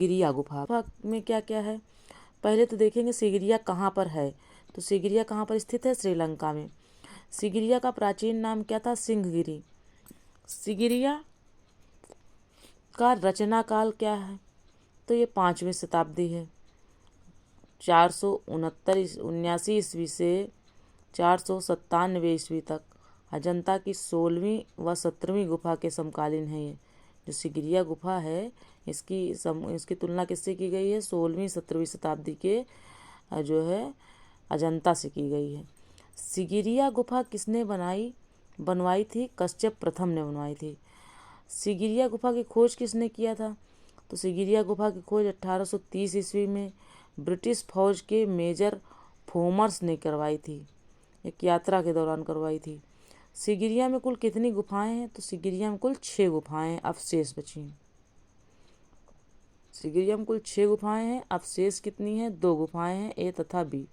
सिगिरिया गुफा में क्या क्या है। पहले तो देखेंगे सिगिरिया कहाँ पर है। तो सिगिरिया कहाँ पर स्थित है? श्रीलंका में। सिगिरिया का प्राचीन नाम क्या था? सिंहगिरी। सिगिरिया का रचना काल क्या है? तो ये 5वीं शताब्दी है। 469 ईस्वी से 497 ईस्वी तक अजंता की 16वीं व 17वीं गुफा के समकालीन है। ये जो सिगिरिया गुफा है इसकी तुलना किससे की गई है? 16वीं 17वीं शताब्दी के जो है अजंता से की गई है। सिगिरिया गुफा किसने बनवाई थी? कश्यप प्रथम ने बनवाई थी। सिगिरिया गुफा की खोज किसने किया था? तो सिगिरिया गुफा की खोज 1830 ईस्वी में ब्रिटिश फौज के मेजर फोमर्स ने करवाई थी। एक यात्रा के दौरान करवाई थी। सिगिरिया में कुल कितनी गुफाएं हैं? तो सिगिरिया में कुल 6 गुफाएं अवशेष बची हैं। सिगिरिया में कुल 6 गुफाएं हैं। अवशेष कितनी हैं? 2 गुफाएं हैं, ए तथा बी।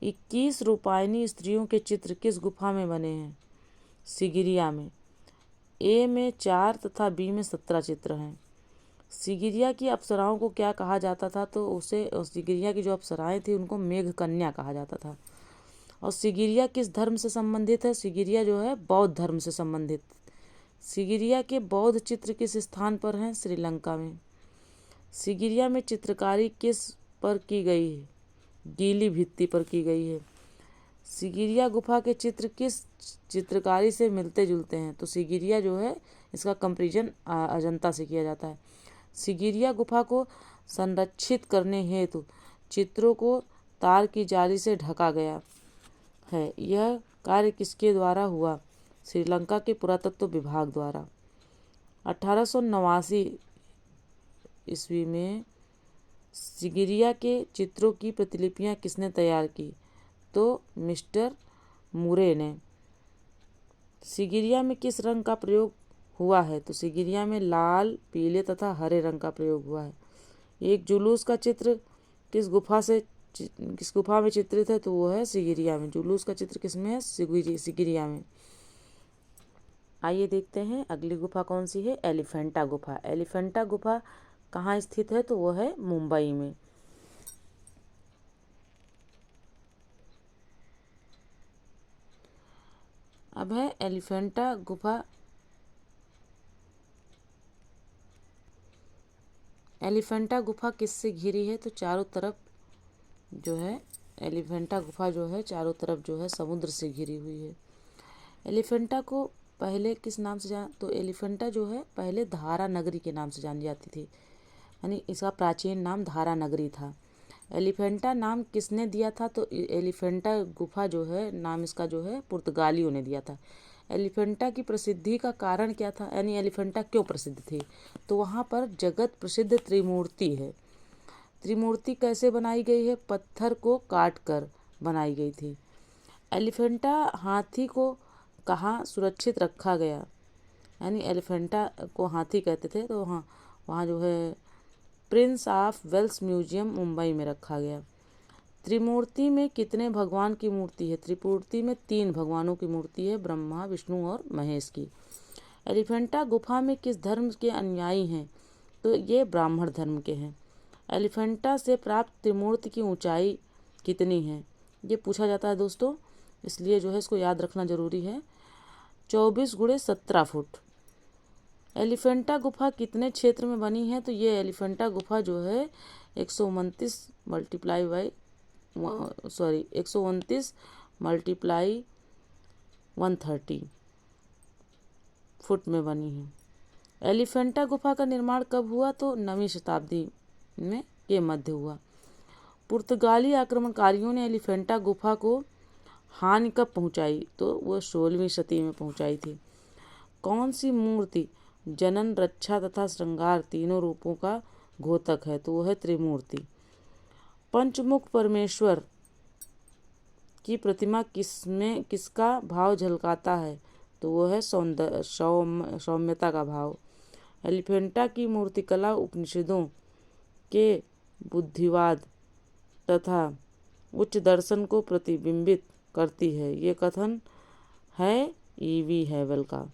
21 रूपायनी स्त्रियों के चित्र किस गुफा में बने हैं? सिगिरिया में। ए में 4 तथा बी में 17 चित्र हैं। सिगिरिया की अप्सराओं को क्या कहा जाता था? तो उसे सिगिरिया की जो अप्सराएं थी उनको मेघ कन्या कहा जाता था। और सिगिरिया किस धर्म से संबंधित है? सिगिरिया जो है बौद्ध धर्म से संबंधित। सिगिरिया के बौद्ध चित्र किस स्थान पर हैं? श्रीलंका में। सिगिरिया में चित्रकारी किस पर की गई है? गीली भित्ति पर की गई है। सिगिरिया गुफा के चित्र किस चित्रकारी से मिलते जुलते हैं? तो सिगिरिया जो है इसका कंपैरिजन अजंता से किया जाता है। सिगिरिया गुफा को संरक्षित करने हेतु चित्रों को तार की जाली से ढका गया है। यह कार्य किसके द्वारा हुआ? श्रीलंका के पुरातत्व विभाग द्वारा। 1889 ईस्वी में सिगिरिया के चित्रों की प्रतिलिपियां किसने तैयार की? तो मिस्टर मुरे ने। सिगिरिया में किस रंग का प्रयोग हुआ है? तो सिगिरिया में लाल, पीले तथा हरे रंग का प्रयोग हुआ है। एक जुलूस का चित्र किस गुफा में चित्रित है? तो वो है सिगिरिया में। जुलूस का चित्र किस में है? सिगिरिया में। आइए देखते हैं अगली गुफा कौन सी है? एलिफेंटा गुफा। एलिफेंटा गुफा कहाँ स्थित है? तो वो है मुंबई में। अब है एलिफेंटा गुफा। एलिफेंटा गुफा किससे घिरी है? तो चारों तरफ जो है एलिफेंटा गुफा जो है चारों तरफ जो है समुद्र से घिरी हुई है। एलिफेंटा को पहले किस नाम से तो एलिफेंटा जो है पहले धारा नगरी के नाम से जानी जाती थी, यानी इसका प्राचीन नाम धारा नगरी था। एलिफेंटा नाम किसने दिया था? तो एलिफेंटा गुफा जो है नाम इसका जो है पुर्तगालियों ने दिया था। एलिफेंटा की प्रसिद्धि का कारण क्या था? यानी एलिफेंटा क्यों प्रसिद्ध थी? तो वहाँ पर जगत प्रसिद्ध त्रिमूर्ति है। त्रिमूर्ति कैसे बनाई गई है? पत्थर को काट कर बनाई गई थी। एलिफेंटा हाथी को कहाँ सुरक्षित रखा गया? यानी एलिफेंटा को हाथी कहते थे, तो वहाँ जो है Prince of Wales Museum Mumbai में रखा गया। त्रिमूर्ति में कितने भगवान की मूर्ति है? त्रिमूर्ति में 3 भगवानों की मूर्ति है, ब्रह्मा, विष्णु और महेश की। एलिफेंटा गुफा में किस धर्म के अनुयायी हैं? तो ये ब्राह्मण धर्म के हैं। एलिफेंटा से प्राप्त त्रिमूर्ति की ऊंचाई कितनी है? ये पूछा जाता है दोस्तों, इसलिए जो है इसको याद रखना जरूरी है। 24 × 17 फुट। एलिफेंटा गुफा कितने क्षेत्र में बनी है? तो ये एलिफेंटा गुफा जो है 129 मल्टीप्लाई 130 फुट में बनी है। एलिफेंटा गुफा का निर्माण कब हुआ? तो 9वीं शताब्दी में के मध्य हुआ। पुर्तगाली आक्रमणकारियों ने एलिफेंटा गुफा को हानि कब पहुंचाई? तो वह 16वीं शती में पहुंचाई थी। कौन सी मूर्ति जनन, रक्षा तथा श्रृंगार तीनों रूपों का घोतक है? तो वह है त्रिमूर्ति। पंचमुख परमेश्वर की प्रतिमा किसका भाव झलकाता है? तो वह है सौम्यता का भाव। एलिफेंटा की मूर्तिकला उपनिषदों के बुद्धिवाद तथा उच्च दर्शन को प्रतिबिंबित करती है। ये कथन है ईवी हैवल का।